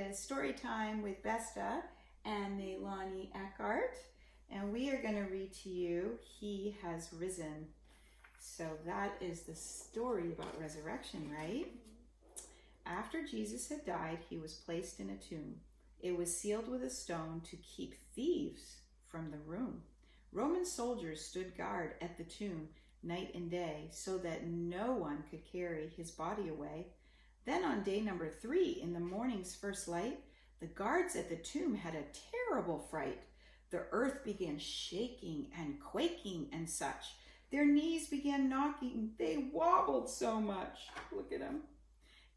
is Story Time with Besta and Leilani Eckhart, and we are going to read to you He Has Risen. So that is the story about resurrection, right? After Jesus had died, he was placed in a tomb. It was sealed with a stone to keep thieves from the room. Roman soldiers stood guard at the tomb night and day so that no one could carry his body away. Then on day number 3, in the morning's first light, the guards at the tomb had a terrible fright. The earth began shaking and quaking and such. Their knees began knocking. They wobbled so much. Look at them.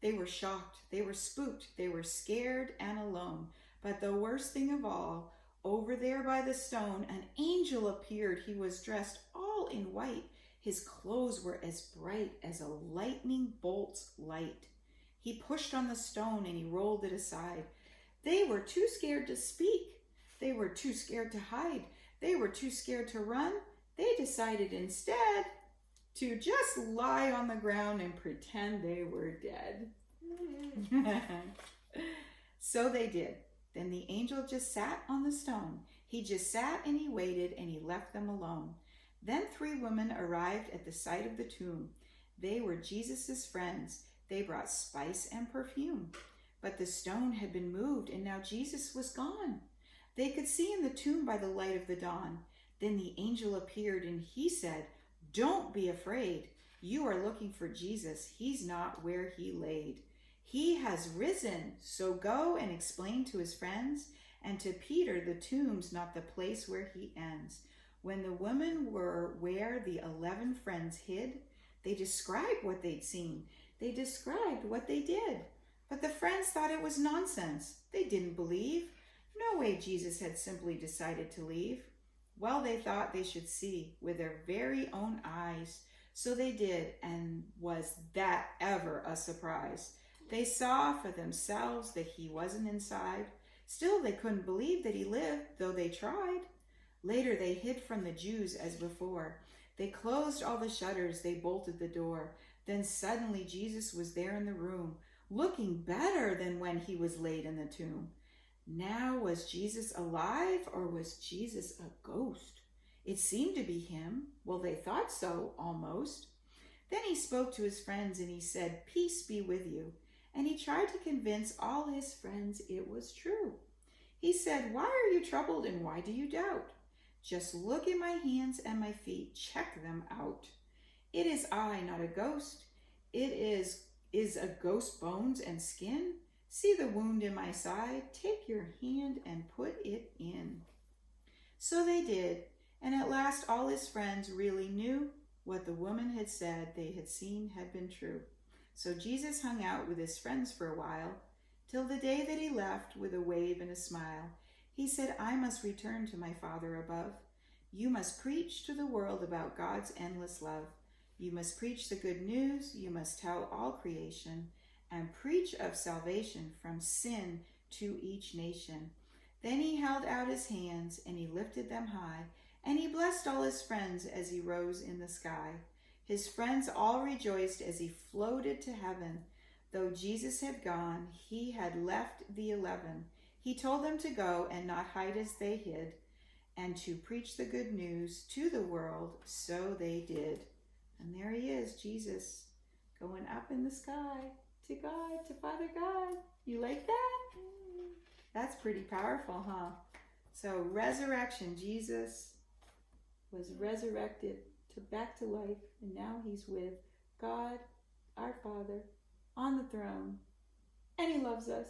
They were shocked. They were spooked. They were scared and alone. But the worst thing of all, over there by the stone, an angel appeared. He was dressed all in white. His clothes were as bright as a lightning bolt's light. He pushed on the stone and he rolled it aside. They were too scared to speak. They were too scared to hide. They were too scared to run. They decided instead to just lie on the ground and pretend they were dead. So they did. Then the angel just sat on the stone. He just sat and he waited and he left them alone. Then 3 women arrived at the site of the tomb. They were Jesus's friends. They brought spice and perfume. But the stone had been moved and now Jesus was gone. They could see in the tomb by the light of the dawn. Then the angel appeared and he said, "Don't be afraid. You are looking for Jesus. He's not where he laid. He has risen. So go and explain to his friends and to Peter the tomb's not the place where he ends." When the women were where the 11 friends hid, they described what they'd seen. They described what they did. But the friends thought it was nonsense. They didn't believe. No way Jesus had simply decided to leave. Well, they thought they should see with their very own eyes. So they did, and was that ever a surprise? They saw for themselves that he wasn't inside. Still, they couldn't believe that he lived, though they tried. Later, they hid from the Jews as before. They closed all the shutters. They bolted the door. Then suddenly Jesus was there in the room, looking better than when he was laid in the tomb. Now, was Jesus alive or was Jesus a ghost? It seemed to be him. Well, they thought so, almost. Then he spoke to his friends and he said, "Peace be with you." And he tried to convince all his friends it was true. He said, "Why are you troubled and why do you doubt? Just look at my hands and my feet. Check them out. It is I, not a ghost. It is a ghost bones and skin. See the wound in my side. Take your hand and put it in." So they did, and at last all his friends really knew what the woman had said they had seen had been true. So Jesus hung out with his friends for a while, till the day that he left with a wave and a smile. He said, "I must return to my Father above. You must preach to the world about God's endless love. You must preach the good news. You must tell all creation and preach of salvation from sin to each nation." Then he held out his hands and he lifted them high, and he blessed all his friends as he rose in the sky. His friends all rejoiced as he floated to heaven. Though Jesus had gone, he had left the 11. He told them to go and not hide as they hid, and to preach the good news to the world. So they did. And there he is, Jesus, going up in the sky to God, to Father God. You like that? That's pretty powerful, huh? So resurrection, Jesus was resurrected back to life, and now he's with God, our Father, on the throne, and he loves us.